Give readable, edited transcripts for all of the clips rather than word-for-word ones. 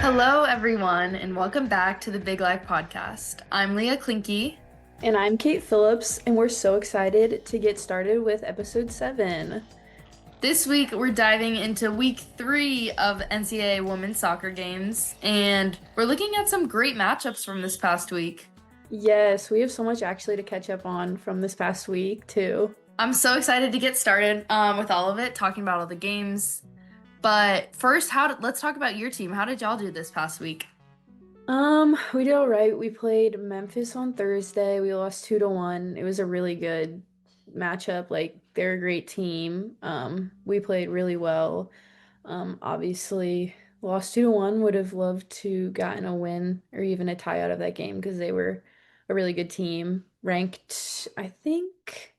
Hello, everyone, and welcome back to the Big Life Podcast. I'm Leah Klenke. And I'm Kate Phillips, and we're so excited to get started with episode 7. This week, we're diving into week 3 of NCAA women's soccer games, and we're looking at some great matchups from this past week. Yes, we have so much actually to catch up on from this past week, too. I'm so excited to get started with all of it, talking about all the games. But first, let's talk about your team. How did y'all do this past week? We did all right. We played Memphis on Thursday. We lost 2-1. It was a really good matchup. Like, they're a great team. We played really well. Obviously, lost 2-1. Would have loved to gotten a win or even a tie out of that game because they were a really good team. Ranked, I think,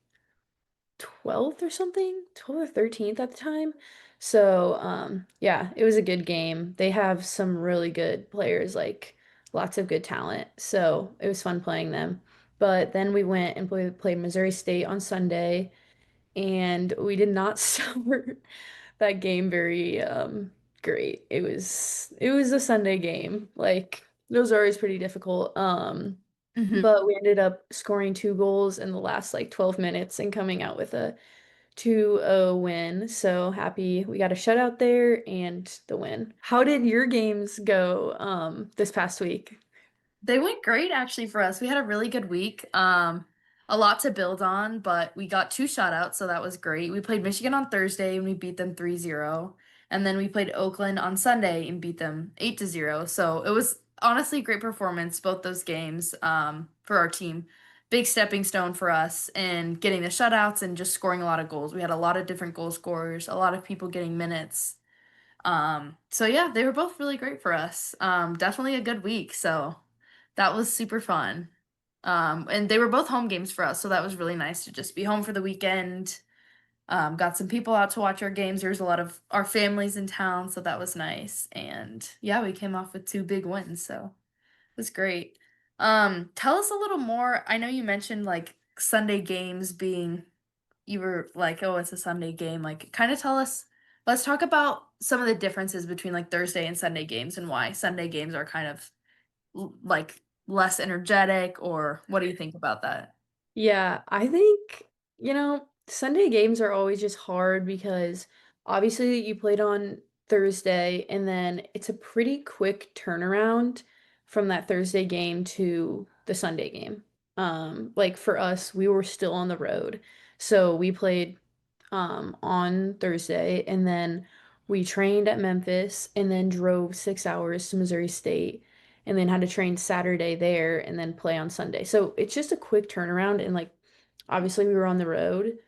12th or something, 12th or 13th at the time. So, yeah, it was a good game. They have some really good players, like lots of good talent. So it was fun playing them. But then we went and played Missouri State on Sunday, and we did not start that game very great. It was a Sunday game. Like those are always pretty difficult. Hmm. But we ended up scoring 2 goals in the last like 12 minutes and coming out with a 2-0 win. So happy we got a shutout there and the win. How did your games go this past week? They went great actually for us. We had a really good week. A lot to build on, but we got two shutouts, so that was great. We played Michigan on Thursday and we beat them 3-0. And then we played Oakland on Sunday and beat them 8-0. So it was honestly a great performance, both those games, for our team. Big stepping stone for us in getting the shutouts and just scoring a lot of goals. We had a lot of different goal scorers, a lot of people getting minutes. So yeah, they were both really great for us. Definitely a good week. So that was super fun. And they were both home games for us, so that was really nice to just be home for the weekend. Got some people out to watch our games. There was a lot of our families in town, so that was nice. And yeah, we came off with two big wins, so it was great. Tell us a little more. I know you mentioned like Sunday games being, you were like, oh, it's a Sunday game. Like, kind of tell us, let's talk about some of the differences between like Thursday and Sunday games and why Sunday games are kind of like less energetic, or what do you think about that? Yeah, I think, Sunday games are always just hard because obviously you played on Thursday and then it's a pretty quick turnaround from that Thursday game to the Sunday game. Like for us, we were still on the road. So we played on Thursday and then we trained at Memphis and then drove 6 hours to Missouri State and then had to train Saturday there and then play on Sunday. So it's just a quick turnaround and like obviously we were on the road.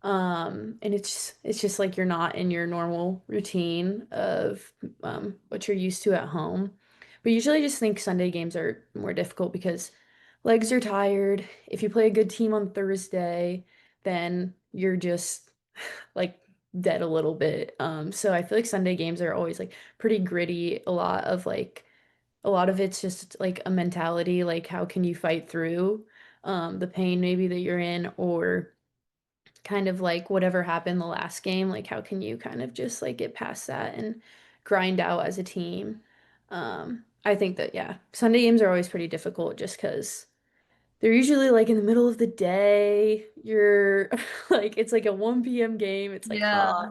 And it's just like you're not in your normal routine of what you're used to at home. But usually I just think Sunday games are more difficult because legs are tired. If you play a good team on Thursday, then you're just like dead a little bit. So I feel like Sunday games are always like pretty gritty. A lot of it's just like a mentality, like how can you fight through the pain maybe that you're in, or kind of like whatever happened the last game, like how can you kind of just like get past that and grind out as a team. I think that yeah, Sunday games are always pretty difficult just because they're usually like in the middle of the day. You're like it's like a 1 p.m. game. It's like Yeah.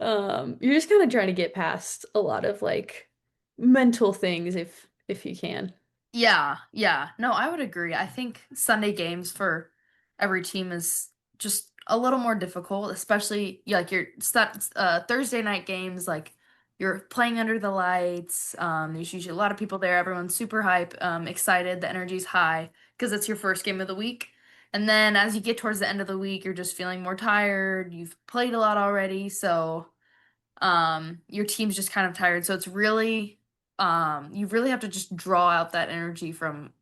hot. You're just kind of trying to get past a lot of like mental things if you can. Yeah, yeah. No, I would agree. I think Sunday games for every team is just a little more difficult, especially yeah, like Thursday night games, like you're playing under the lights. There's usually a lot of people there. Everyone's super hype, excited. The energy's high because it's your first game of the week. And then as you get towards the end of the week, you're just feeling more tired. You've played a lot already, so your team's just kind of tired. So it's really you really have to just draw out that energy from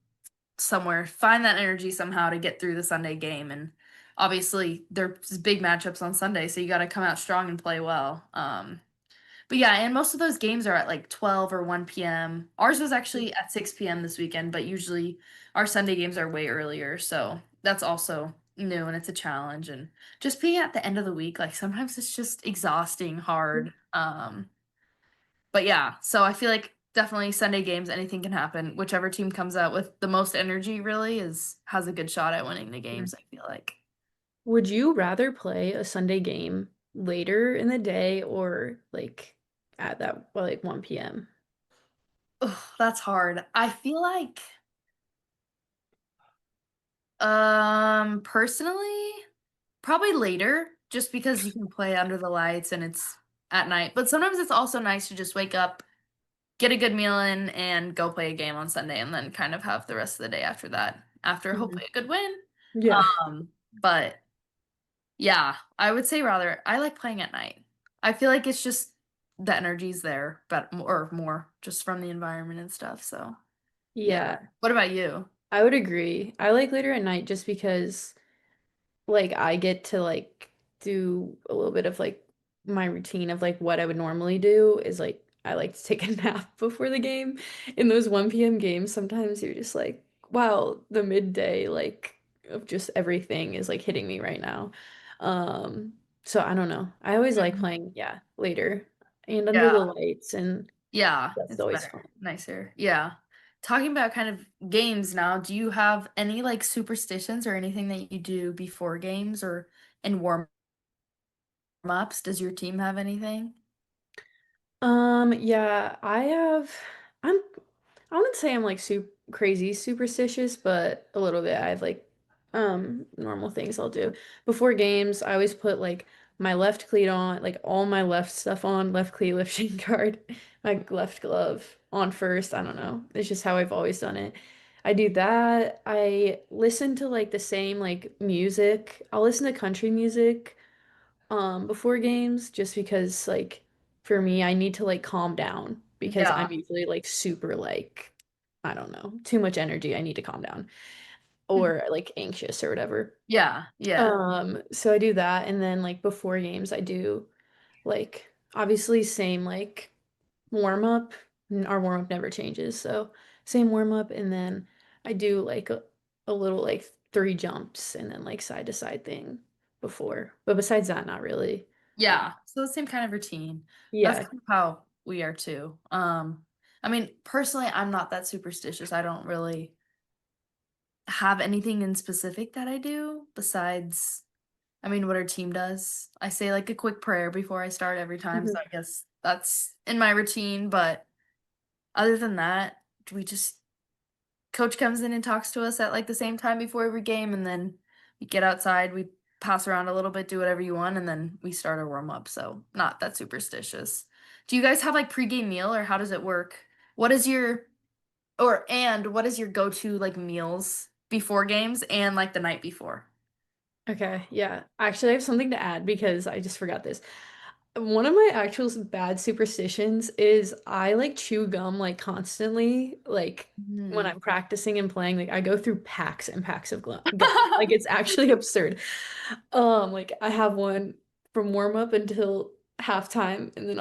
somewhere, find that energy somehow to get through the Sunday game. And obviously there's big matchups on Sunday, so you got to come out strong and play well. But yeah, and most of those games are at like 12 or 1 p.m. Ours was actually at 6 p.m. this weekend, but usually our Sunday games are way earlier, so that's also new and it's a challenge. And just being at the end of the week, like sometimes it's just exhausting, hard. But yeah, so I feel like definitely Sunday games, anything can happen. Whichever team comes out with the most energy really is has a good shot at winning the Mhm. games, I feel like. Would you rather play a Sunday game later in the day or like at that well, like 1 p.m.? Ugh, that's hard. I feel like personally, probably later, just because you can play under the lights and it's at night. But sometimes it's also nice to just wake up, get a good meal in, and go play a game on Sunday and then kind of have the rest of the day after that, after Mhm. hopefully a good win. Yeah. But yeah, I would say rather I like playing at night. I feel like it's just the energy's there, but or more just from the environment and stuff. So yeah. Yeah, What about you? I would agree. I like later at night just because like I get to like do a little bit of like my routine of like what I would normally do is like I like to take a nap before the game. In those 1 p.m. games, sometimes you're just like, wow, the midday like of just everything is like hitting me right now. Um, so I don't know. I always like Mhm. playing, yeah, later and under Yeah. the lights and Yeah, that's it's always better, fun. nicer. Yeah. Talking about kind of games now, do you have any like superstitions or anything that you do before games or in warm-ups? Does your team have anything? Yeah, I'm I wouldn't say I'm like super crazy superstitious, but a little bit. I have like normal things I'll do. Before games, I always put like my left cleat on, like all my left stuff on, left cleat, left shin guard, my left glove on first. I don't know. It's just how I've always done it. I do that. I listen to like the same like music. I'll listen to country music before games just because like for me I need to like calm down because I'm Yeah. usually like super like I don't know, too much energy. I need to calm down or like anxious or whatever. Yeah, yeah. So I do that and then like before games I do like obviously same like warm up. Our warm up never changes. So same warm up and then I do like a little like three jumps and then like side to side thing before. But besides that, not really. Yeah, so the same kind of routine. That's Yeah. kind of how we are too. I mean, personally, I'm not that superstitious. I don't really have anything in specific that I do besides, I mean, what our team does. I say like a quick prayer before I start every time, so Mhm. I guess that's in my routine, but other than that, we just coach comes in and talks to us at like the same time before every game, and then we get outside, we pass around a little bit, do whatever you want, and then we start our warm up. So not that superstitious. Do you guys have like pregame meal or how does it work? What is your what is your go-to like meals before games and like the night before? Okay, yeah. Actually, I have something to add because I just forgot this. One of my actual bad superstitions is I like chew gum like constantly, like when Mhm. I'm practicing and playing, like I go through packs and packs of gum. Like it's actually absurd. Like I have one from warm up until halftime, and then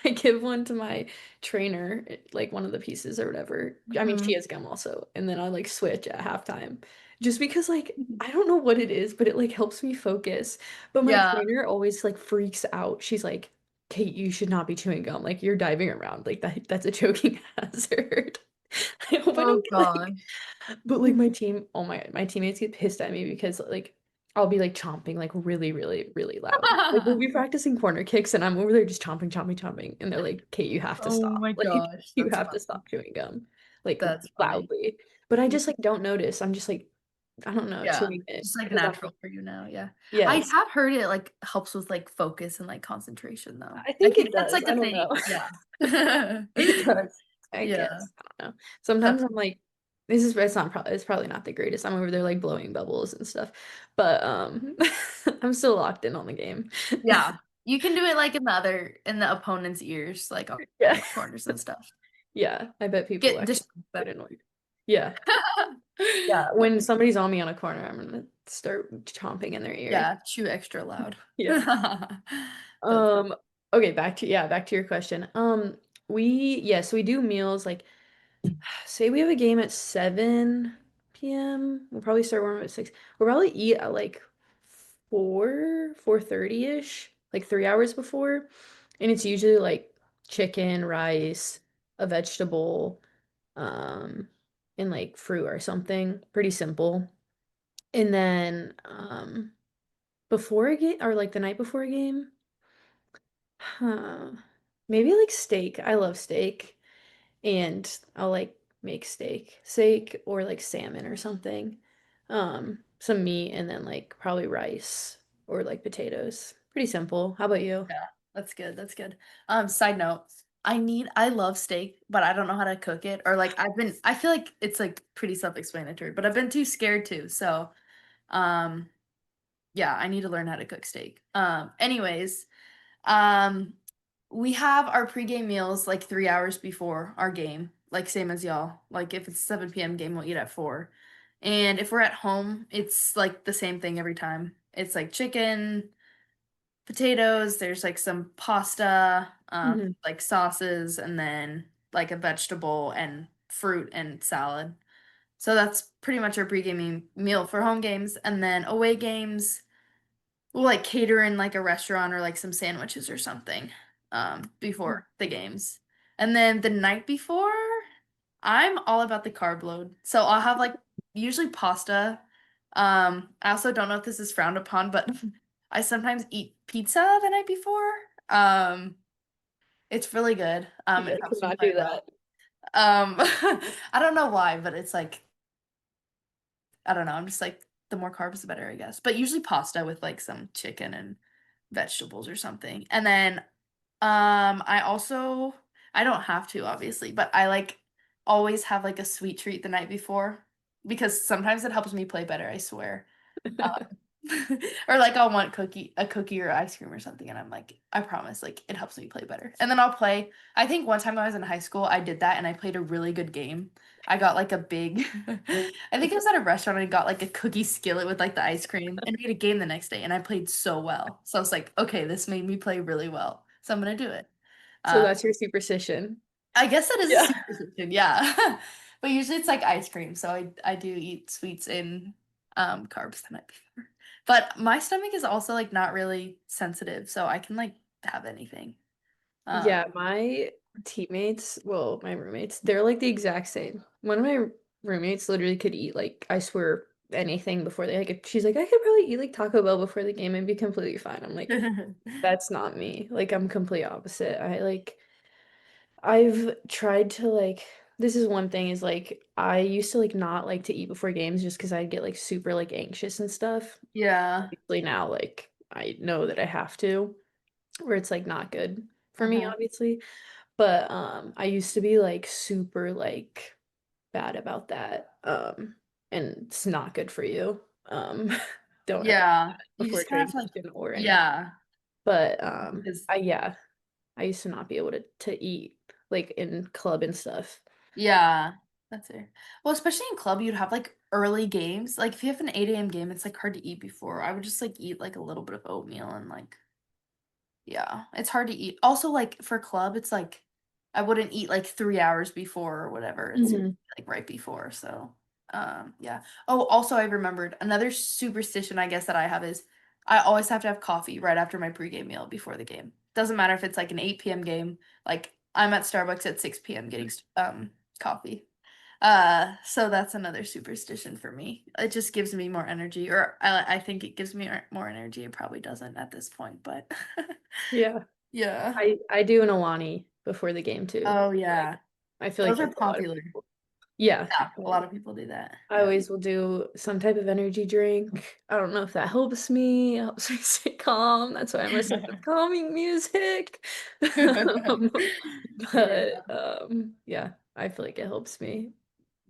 I give one to my trainer, like one of the pieces or whatever. I mean, she Mhm. has gum also, and then I like switch at halftime, just because like I don't know what it is, but it like helps me focus. But my Yeah. trainer always like freaks out. She's like, "Kate, you should not be chewing gum. Like you're diving around. Like that's a choking hazard." I hope I Oh don't get like gosh. but like my team, oh my teammates get pissed at me because like I'll be like chomping like really, really, really loud. Like we'll be practicing corner kicks and I'm over there just chomping, chomping, chomping. And they're like, Kate, you have to Oh stop. my Like gosh, you that's have to funny. stop chewing gum. Like That's funny. loudly. But I just like don't notice. I'm just like, I don't know, Yeah, chewing it. just, like, Because I'm natural like, for you now, yeah. I yes. have heard it, like, helps with, like, focus and, like, concentration, though. I I think think it that's, does. like, I a don't know. thing, yeah. It does, I Yeah, guess. I don't know. Sometimes that's I'm like, this is it's not probably it's probably not the greatest. I'm over there like blowing bubbles and stuff. But I'm still locked in on the game. yeah. You can do it, like, in the opponent's ears, like, on Yeah. the corners and stuff. Yeah. I bet people Get actually disrespect. get annoyed. Yeah. Yeah. When somebody's on me on a corner, I'm gonna start chomping in their ear. Yeah, chew extra loud. Yeah. That's Um, okay, back to your question. So we do meals like say we have a game at 7 p.m. We'll probably start warm up at 6. We'll probably eat at like 4:30-ish, like 3 hours before. And it's usually like chicken, rice. a vegetable, um, and like fruit or something. Pretty simple. And then before a game or like the night before a game, huh, maybe like steak. I love steak. And I'll like make steak or like salmon or something. Some meat and then like probably rice or like potatoes. Pretty simple. How about you? Yeah, that's good. That's good. Side note, I love steak, but I don't know how to cook it. Or like I feel like it's like pretty self-explanatory, but I've been too scared to. So, um, yeah, I need to learn how to cook steak. Anyways, um, we have our pregame meals like 3 hours before our game, like same as y'all. Like if it's 7 p.m. game, we'll eat at 4. And if we're at home, it's like the same thing every time. It's like chicken, potatoes, there's like some pasta, Hmm. like sauces, and then like a vegetable and fruit and salad. So that's pretty much our pregame meal for home games. And then away games, we'll like cater in like a restaurant or like some sandwiches or something before the games. And then the night before, I'm all about the carb load. So I'll have like usually pasta. I also don't know if this is frowned upon, but I sometimes eat pizza the night before. Um, it's really good. Yeah, It I helps me cannot play do well. that. I don't know why, but it's like I don't know. I'm just like the more carbs the better, I guess. But usually pasta with like some chicken and vegetables or something. And then I also I don't have to obviously, but I like always have like a sweet treat the night before because sometimes it helps me play better, I swear. Um, or like I'll want a cookie or ice cream or something, and I'm like, I promise, like it helps me play better. And then I'll play. I think one time I was in high school, I did that and I played a really good game. I got like a big, I think I was at a restaurant and I got like a cookie skillet with like the ice cream and we had a game the next day and I played so well. So I was like, okay, this made me play really well. So I'm gonna do it. So Uh, that's your superstition. I guess that is a Yeah. superstition, yeah. But usually it's like ice cream, so I do eat sweets and carbs the night before. But my stomach is also like not really sensitive, so I can like have anything. Um Yeah, my teammates, well, my roommates, they're like the exact same. One of my roommates literally could eat like I swear anything before they like she's like I could probably eat like Taco Bell before the game and be completely fine. I'm like that's not me. Like I'm complete opposite. I've tried to like this is one thing is like I used to like not like to eat before games just because I'd get like super like anxious and stuff. Yeah. Obviously now like I know that I have to, where it's like not good for me, Uh-huh. obviously. But I used to be like super like bad about that. And it's not good for you. Don't ever do Yeah. that You before just kind of training have to like session or anything. yeah, But because I used to not be able to eat like in club and stuff. yeah, that's it. Well, especially in club, you'd have like early games. Like if you have an 8 a.m. game, it's like hard to eat before. I would just like eat like a little bit of oatmeal and like yeah, it's hard to eat. Also, like for club, it's like I wouldn't eat like 3 hours before or whatever. It's Hmm. like right before. So, yeah. Oh, also, I remembered another superstition I guess that I have is I always have to have coffee right after my pregame meal before the game. Doesn't matter if it's like an 8 p.m. game. Like I'm at Starbucks at 6 p.m. getting coffee. So that's another superstition for me. It just gives me more energy, or I think it gives me more energy. It probably doesn't at this point, but Yeah. yeah. I do an Alani before the game too. Oh Like yeah. I feel like Those are that's a lot of popular. people. Yeah. Yeah, a lot of people do that. I Yeah. always will do some type of energy drink. I don't know if that helps me, helps me stay calm. That's why I'm listening to calming music. Um, Yeah. but yeah, I feel like it helps me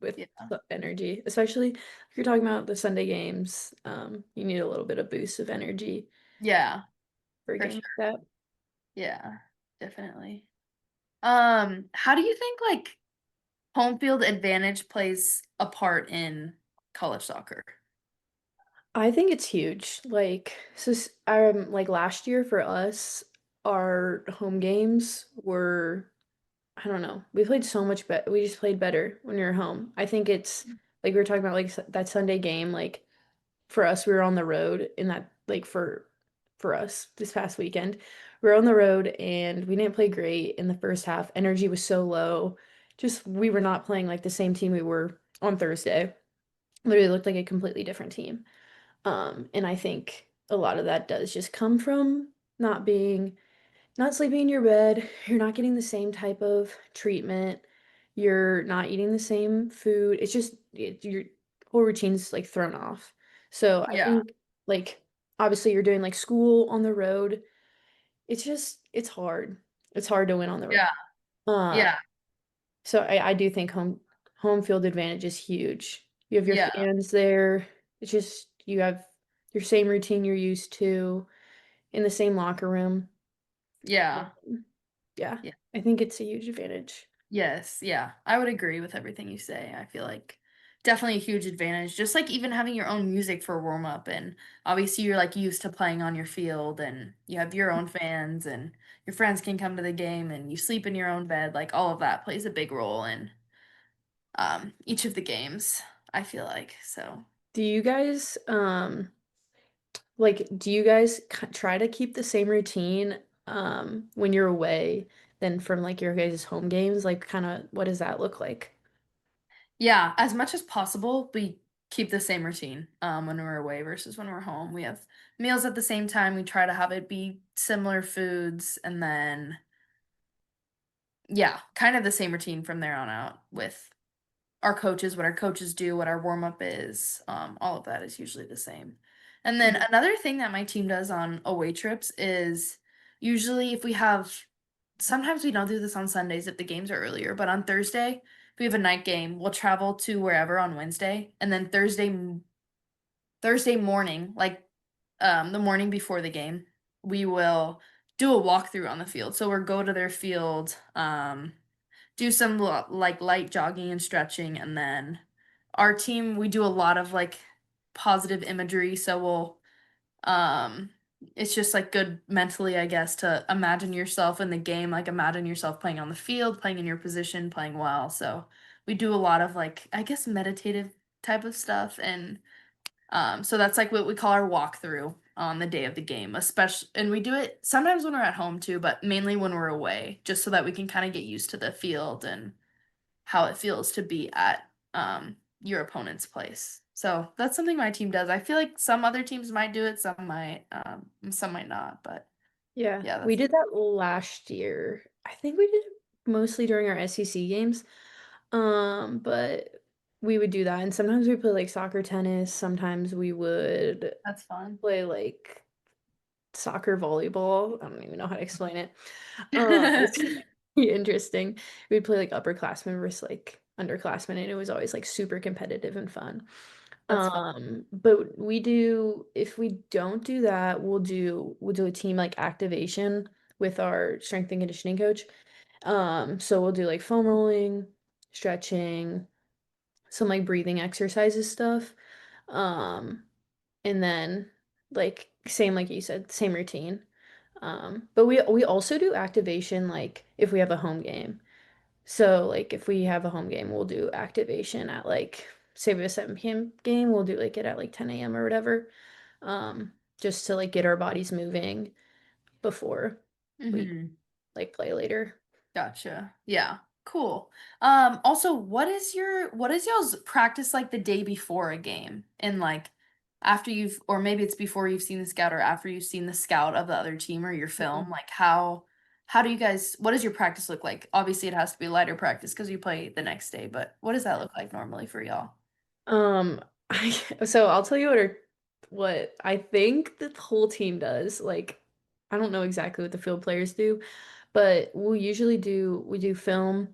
with Yeah. the energy, especially if you're talking about the Sunday games. You need a little bit of boost of energy Yeah, for a for game sure. like that. Yeah, definitely. How do you think like home field advantage plays a part in college soccer? I think it's huge. Like, so like last year for us, our home games were I don't know. We played so much better. We just played better when we were home. I think it's like we were talking about like that Sunday game. Like for us, we were on the road in that like for us this past weekend. we were on the road and we didn't play great in the first half. Energy was so low. Just we were not playing like the same team we were on Thursday. Literally looked like a completely different team. And I think a lot of that does just come from not sleeping in your bed. You're not getting the same type of treatment. You're not eating the same food. It's just your whole routine's like thrown off. So I Yeah. think like obviously you're doing like school on the road. It's hard. It's hard to win on the road. Yeah. Uh, Yeah. so I do think home field advantage is huge. You have your Yeah. fans there. It's just you have your same routine you're used to in the same locker room. Yeah. Um, yeah, Yeah. I think it's a huge advantage. Yes, yeah. I would agree with everything you say. I feel like definitely a huge advantage. Just like even having your own music for warm up and obviously you're like used to playing on your field and you have your own fans and your friends can come to the game and you sleep in your own bed. Like all of that plays a big role in each of the games, I feel like. So Do you guys like do you guys try to keep the same routine when you're away than from like your guys' home games? Like kind of what does that look like? yeah, as much as possible, we keep the same routine when we're away versus when we're home. We have meals at the same time. We try to have it be similar foods and then yeah, kind of the same routine from there on out with our coaches, what our coaches do, what our warm up is. All of that is usually the same. And then Mhm. another thing that my team does on away trips is usually if we have, sometimes we don't do this on Sundays if the games are earlier, but on Thursday, if we have a night game, we'll travel to wherever on Wednesday, and then Thursday morning, like the morning before the game, we will do a walkthrough on the field. So we'll go to their field, do some like light jogging and stretching, and then our team we do a lot of like positive imagery. So we'll um, it's just like good mentally, I guess, to imagine yourself in the game, like imagine yourself playing on the field, playing in your position, playing well. So we do a lot of like I guess meditative type of stuff and so that's like what we call our walkthrough on the day of the game, especially, and we do it sometimes when we're at home too, but mainly when we're away, just so that we can kind of get used to the field and how it feels to be at your opponent's place. So that's something my team does. I feel like some other teams might do it, and some might not, but Yeah, yeah, we that's did that last year. I think we did it mostly during our SEC games. But we would do that, and sometimes we play like soccer, tennis. Sometimes we would that's fun. play like soccer, volleyball. I don't even know how to explain it. It's pretty interesting. We'd play like upperclassmen versus like underclassmen, and it was always like super competitive and fun. That's fun. But we do if we don't do that, we'll do a team like activation with our strength and conditioning coach. So we'll do like foam rolling, stretching, some like breathing exercises stuff. Um, and then like same like you said, same routine. But we also do activation like if we have a home game. So like if we have a home game, we'll do activation at like say we have a 7 p.m. game, we'll do like it at like 10 a.m. or whatever. Just to like get our bodies moving before we Hmm. like play later. Gotcha. Yeah. Cool. Also, what is y'all's practice like the day before a game? And like after you've or maybe it's before you've seen the scout or after you've seen the scout of the other team or your film, like how do you guys what does your practice look like? Obviously it has to be lighter practice because you play the next day, but what does that look like normally for y'all? Um, I so I'll tell you what I think the whole team does. Like, I don't know exactly what the field players do, but we do film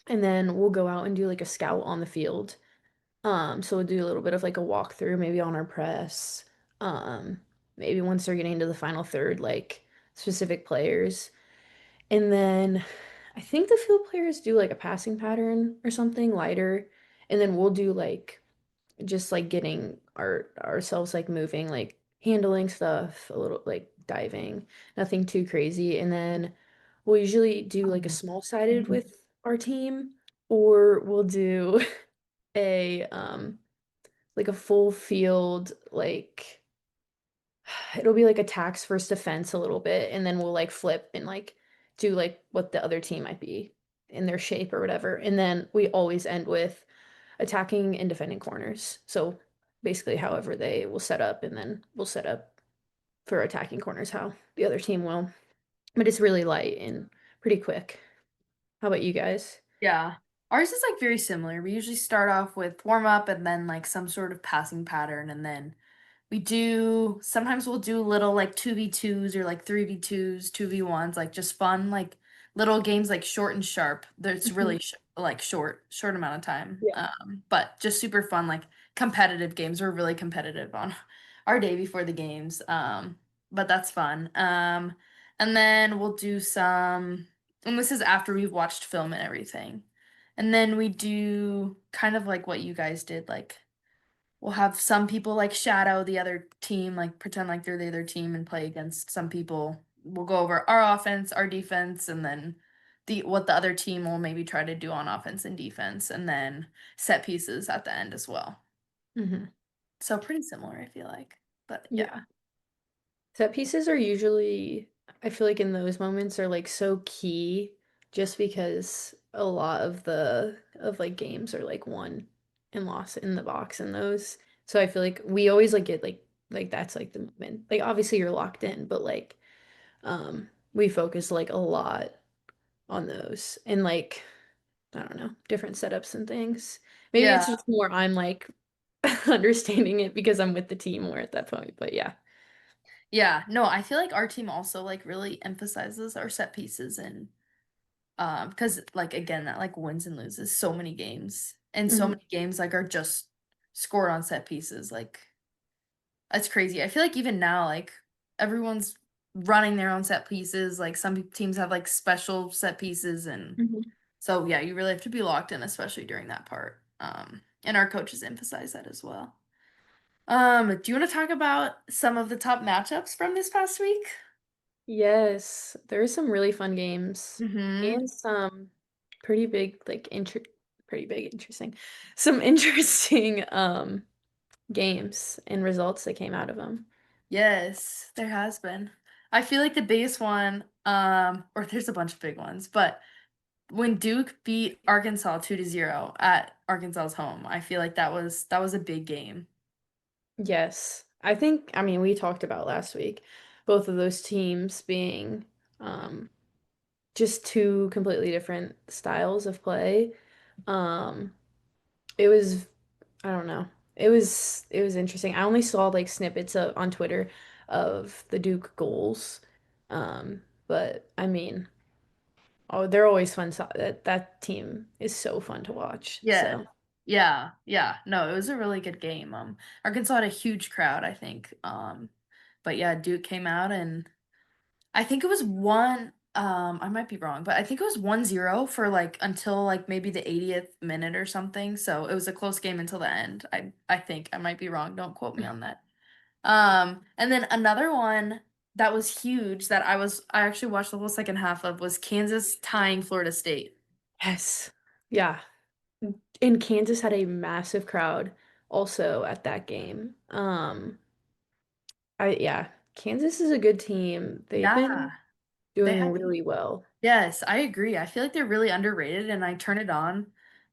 and then we'll go out and do like a scout on the field. So we'll do a little bit of like a walkthrough, maybe on our press. Um, Maybe once they're getting to the final third, like specific players. And then I think the field players do like a passing pattern or something lighter. And then we'll do like just like getting ourselves like moving, like handling stuff, a little like diving, nothing too crazy. And then we'll usually do like a small sided with our team, or we'll do a like a full field like it'll be like attacks versus defense a little bit, and then we'll like flip and like do like what the other team might be in their shape or whatever. And then we always end with attacking and defending corners. So basically, however they will set up, and then we'll set up for attacking corners how the other team will. But it's really light and pretty quick. How about you guys? Yeah. Ours is like very similar. We usually start off with warm up and then like some sort of passing pattern and then we do sometimes we'll do little like 2v2s or like 3v2s, 2v1s, like just fun like little games like short and sharp. That's Mhm. really like short amount of time. Yeah. But just super fun like competitive games. We're really competitive on our day before the games. But that's fun. And then we'll do some and this is after we've watched film and everything. And then we do kind of like what you guys did like we'll have some people like shadow the other team, like pretend like they're the other team and play against some people. We'll go over our offense, our defense, and then the what the other team will maybe try to do on offense and defense, and then set pieces at the end as well. Hmm. So pretty similar, I feel like. But yeah. Yeah. Set pieces are usually, I feel like in those moments are like so key just because a lot of the of like games are like won and lost in the box in those. So I feel like we always like get like that's like the moment. Like obviously you're locked in, but like we focus like a lot on those and like I don't know, different setups and things. Maybe it's Yeah. just more I'm like understanding it because I'm with the team more at that point, but yeah. Yeah. No, I feel like our team also like really emphasizes our set pieces and because like again that like wins and loses so many games. And so Mhm. many games like are just scored on set pieces. Like that's crazy. I feel like even now, like everyone's running their own set pieces. Like some teams have like special set pieces, and Mhm. so yeah, you really have to be locked in, especially during that part. And our coaches emphasize that as well. Do you want to talk about some of the top matchups from this past week? Yes, there are some really fun games Mm-hmm. and some pretty big, like pretty big, interesting, some interesting games and results that came out of them. Yes, there has been. I feel like the biggest one, or there's a bunch of big ones, but when Duke beat Arkansas 2-0 at Arkansas's home, I feel like that was a big game. Yes, I think, I mean, we talked about last week, both of those teams being um just two completely different styles of play. Um, it was I don't know. It was interesting. I only saw like snippets on Twitter of the Duke goals. But I mean, oh, they're always fun. That team is so fun to watch. Yeah. So, Yeah. Yeah. No, it was a really good game. Arkansas had a huge crowd, I think. But yeah, Duke came out and I think it was one I might be wrong, but I think it was 1-0 for like until like maybe the 80th minute or something. So it was a close game until the end. I think I might be wrong. Don't quote me on that. And then another one that was huge that I actually watched the whole second half of was Kansas tying Florida State. yes. Yeah. And Kansas had a massive crowd also at that game. Yeah, Kansas is a good team. They've been Yeah. They doing have really well. Yes, I agree. I feel like they're really underrated and I turned it on.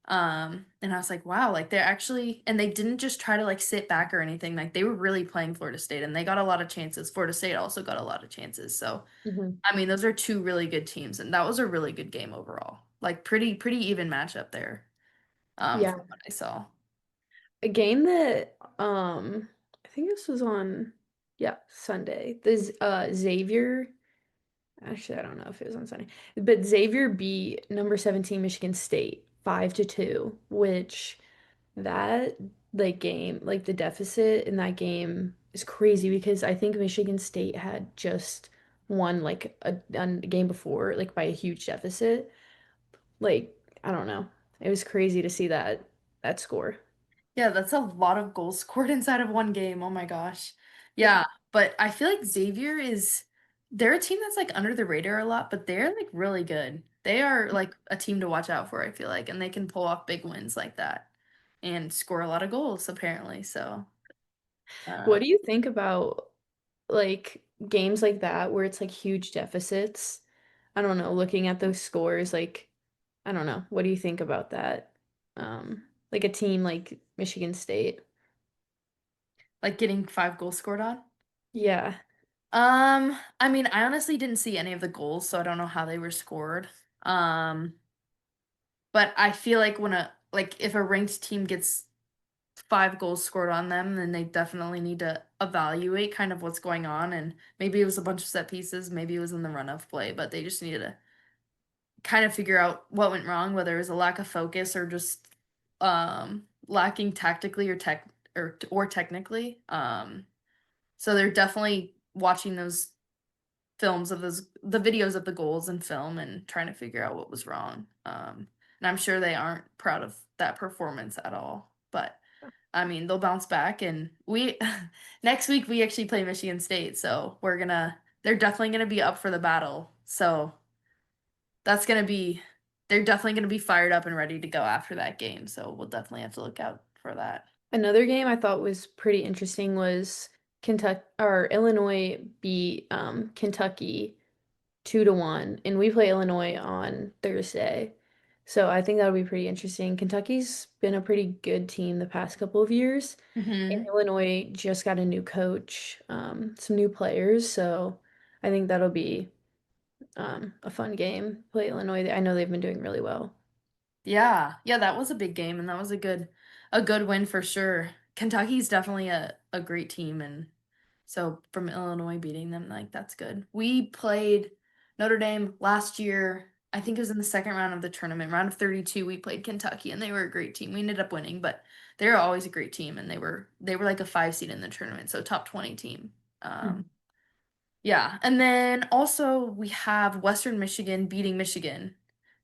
And I was like, wow, like they're actually and they didn't just try to like sit back or anything. Like they were really playing Florida State and they got a lot of chances. Florida State also got a lot of chances. So, Mhm. I mean, those are two really good teams and that was a really good game overall. Like pretty even matchup there, Yeah. from what I saw. A game that I think this was on yeah, Sunday. The Xavier actually I don't know if it was on Sunday. But Xavier beat number 17 Michigan State 5-2, which that like game, like the deficit in that game is crazy because I think Michigan State had just won like a game before like by a huge deficit. Like I don't know. It was crazy to see that score. Yeah, that's a lot of goals scored inside of one game. Oh my gosh. Yeah. Yeah, but I feel like Xavier is they're a team that's like under the radar a lot, but they're like really good. They are like a team to watch out for, I feel like, and they can pull off big wins like that and score a lot of goals apparently. So, What uh do you think about? like games like that where it's like huge deficits. I don't know, looking at those scores, like I don't know. What do you think about that? Like a team like Michigan State. Like getting 5 goals scored on. Yeah. I mean, I honestly didn't see any of the goals, so I don't know how they were scored. Um, but I feel like if a ranked team gets 5 goals scored on them, then they definitely need to evaluate kind of what's going on. And maybe it was a bunch of set pieces, maybe it was in the run of play, but they just needed to kind of figure out what went wrong, whether it was a lack of focus or just lacking tactically or technically. So they're definitely watching those films of the videos of the goals and film and trying to figure out what was wrong. And I'm sure they aren't proud of that performance at all. But I mean, they'll bounce back and we next week we actually play Michigan State, so they're definitely gonna be up for the battle. So that's gonna be they're definitely gonna be fired up and ready to go after that game. So we'll definitely have to look out for that. Another game I thought was pretty interesting was Kentucky or Illinois beat Kentucky 2-1, and we play Illinois on Thursday. So I think that'll be pretty interesting. Kentucky's been a pretty good team the past couple of years, and Hmm. Illinois just got a new coach, some new players. So I think that'll be a fun game. Play Illinois. I know they've been doing really well. Yeah. Yeah, that was a big game and that was a good win for sure. Kentucky's definitely a great team, and so from Illinois beating them, like that's good. We played Notre Dame last year. I think it was in the second round of the tournament, round of 32. We played Kentucky and they were a great team. We ended up winning, but they were always a great team and they were like a 5 seed in the tournament, so top 20 team. Um Mhm. yeah, and then also we have Western Michigan beating Michigan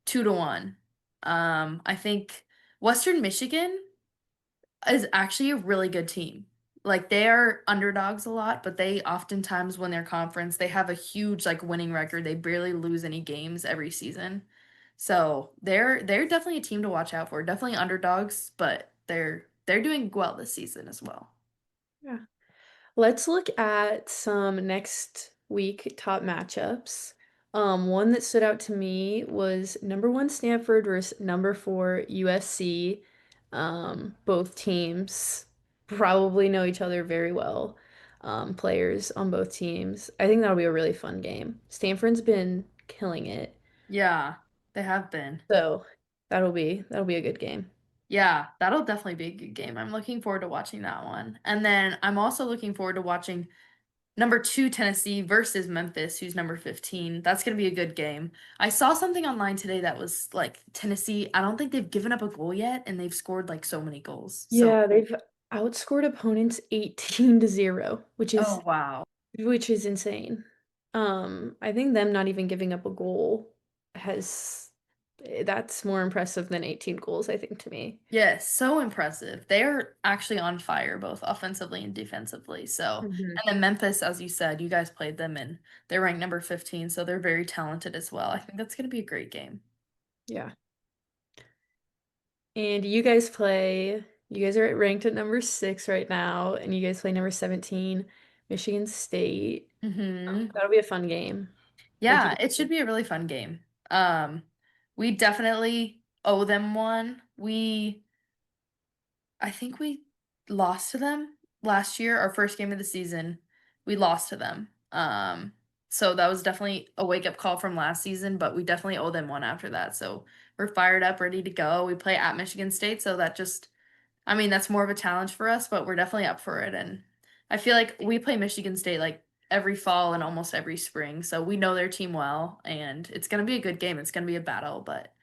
2-1. I think Western Michigan is actually a really good team. Like they are underdogs a lot, but they oftentimes win their conference. They have a huge like winning record. They barely lose any games every season. So they're definitely a team to watch out for. Definitely underdogs, but they're doing well this season as well. Yeah. Let's look at some next week top matchups. One that stood out to me was number one Stanford versus number four USC. Both teams probably know each other very well. Players on both teams. I think that'll be a really fun game. Stanford's been killing it, Yeah, they have been. so that'll be a good game. Yeah, that'll definitely be a good game. I'm looking forward to watching that one. And then I'm also looking forward to watching number 2 Tennessee versus Memphis, who's number 15. That's going to be a good game. I saw something online today that was like Tennessee, I don't think they've given up a goal yet, and they've scored like so many goals. So, Yeah, they've outscored opponents 18-0, which oh is wow. Which is insane. I think them not even giving up a goal has that's more impressive than 18 goals, I think, to me. Yes, so impressive. They're actually on fire both offensively and defensively. So, Hmm. and then Memphis, as you said, you guys played them and they're ranked number 15, so they're very talented as well. I think that's going to be a great game. Yeah. And you guys are ranked at number 6 right now, and you guys play number 17, Michigan State. Mhm. That'll be a fun game. What do Yeah, you it should think? be a really fun game. We definitely owe them one. I think we lost to them last year, our first game of the season. We lost to them. So that was definitely a wake-up call from last season, but we definitely owe them one after that. So we're fired up, ready to go. We play at Michigan State, so I mean, that's more of a challenge for us, but we're definitely up for it. And I feel like we play Michigan State like every fall and almost every spring, so we know their team well, and it's gonna be a good game. It's gonna be a battle, but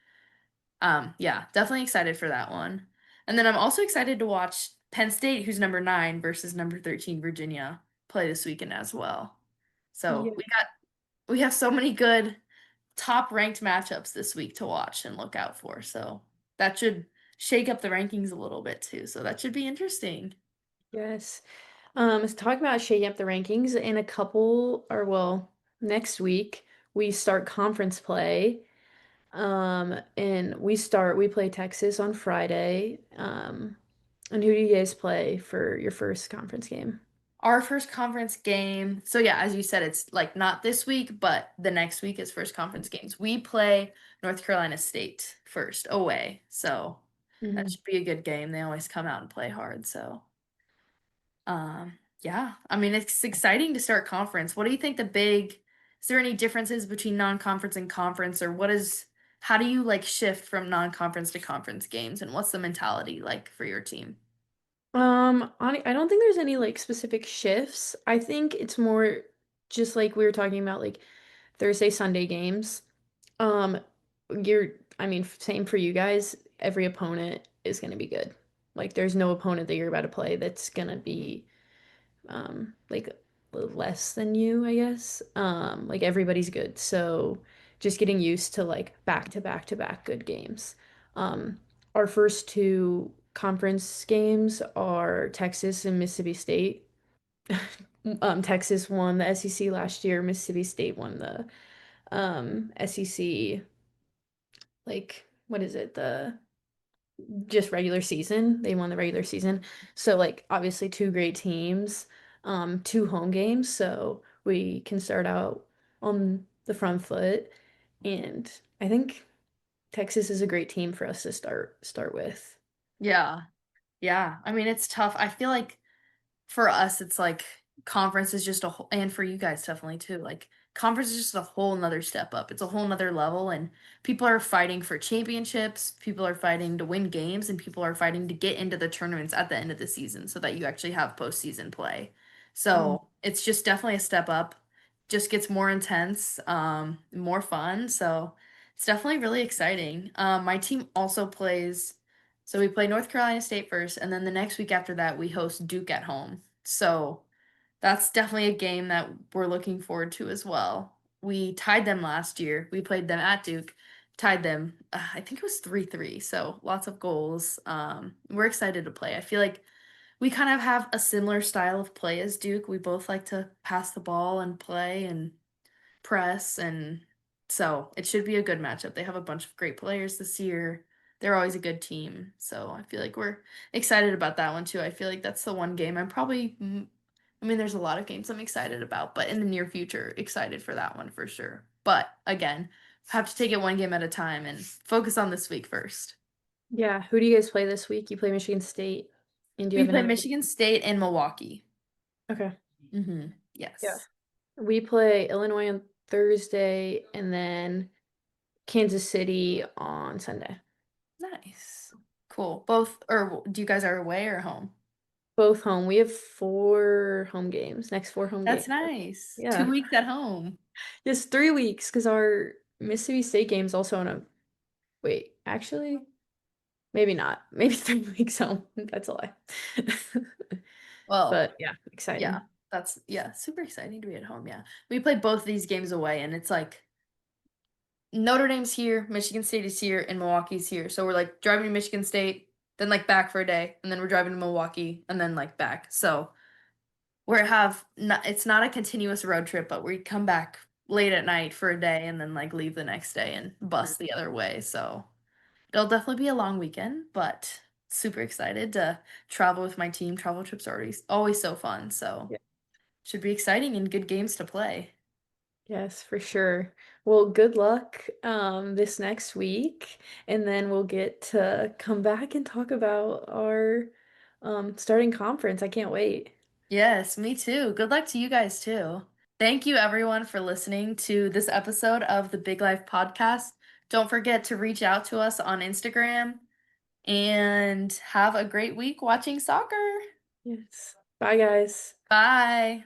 yeah, definitely excited for that one. And then I'm also excited to watch Penn State, who's number 9 versus number 13 Virginia, play this weekend as well. So Yeah. we have so many good top ranked matchups this week to watch and look out for. So that should shake up the rankings a little bit too. So that should be interesting. Yes. So talking about shaking up the rankings in a couple, or well, next week we start conference play. And we play Texas on Friday. And who do you guys play for your first conference game? Our first conference game. So yeah, as you said, it's like not this week, but the next week is first conference games. We play North Carolina State first away. So that Mhm. should be a good game. They always come out and play hard. So yeah. I mean, it's exciting to start conference. What do you think is there any differences between non-conference and conference, or how do you like shift from non-conference to conference games, and what's the mentality like for your team? I don't think there's any like specific shifts. I think it's more just like we were talking about like Thursday, Sunday games. Um, I mean, same for you guys. Every opponent is going to be good. Like, there's no opponent that you're about to play that's going to be, like less than you, I guess. Like everybody's good. So just getting used to like back to back to back good games. Um, our first two conference games are Texas and Mississippi State. Texas won the SEC last year. Mississippi State won the SEC, like what is it? The just regular season. They won the regular season. So like obviously two great teams, two home games, so we can start out on the front foot. And I think Texas is a great team for us to start with. Yeah. Yeah. I mean, it's tough. I feel like for us, it's like conference is just a whole, and for you guys definitely too. Like conference is just a whole nother step up. It's a whole nother level, and people are fighting for championships. People are fighting to win games, and people are fighting to get into the tournaments at the end of the season so that you actually have postseason play. Mhm. So it's just definitely a step up. Just gets more intense, more fun. So it's definitely really exciting. My team also plays. So we play North Carolina State first, and then the next week after that, we host Duke at home. So that's definitely a game that we're looking forward to as well. We tied them last year. We played them at Duke, tied them. I think it was 3-3. So lots of goals. We're excited to play. I feel like we kind of have a similar style of play as Duke. We both like to pass the ball and play and press, and so it should be a good matchup. They have a bunch of great players this year. They're always a good team. So I feel like we're excited about that one too. I feel like that's the one game I mean, there's a lot of games I'm excited about, but in the near future, excited for that one for sure. But again, have to take it one game at a time and focus on this week first. Yeah, who do you guys play this week? You play Michigan State, and do you We have play another? Michigan State and Milwaukee. Okay. Yeah. Yes. We play Illinois on Thursday and then Kansas City on Sunday. Nice. Cool. Both, or do you guys are away or home? Both home. We have four home games. Next four home That's games. nice. Yeah. 2 weeks at home. Just 3 weeks because our Mississippi State game's also on a wait, actually, maybe not. Maybe 3 weeks home. That's a lie. Well, But yeah, yeah, exciting. that's yeah, super exciting to be at home. Yeah. We play both these games away, and it's like Notre Dame's here, Michigan State is here, and Milwaukee's here. So we're like driving to Michigan State, then like back for a day, and then we're driving to Milwaukee, and then like back. So it's not a continuous road trip, but we come back late at night for a day and then like leave the next day and Mm. bus the other way. So it'll definitely be a long weekend, but super excited to travel with my team. Travel trips are always so fun. So Yeah. should be exciting and good games to play. Yes, for sure. Well, good luck this next week, and then we'll get to come back and talk about our starting conference. I can't wait. Yes, me too. Good luck to you guys too. Thank you everyone for listening to this episode of the Big Life Podcast. Don't forget to reach out to us on Instagram and have a great week watching soccer. Yes. Bye, guys. Bye.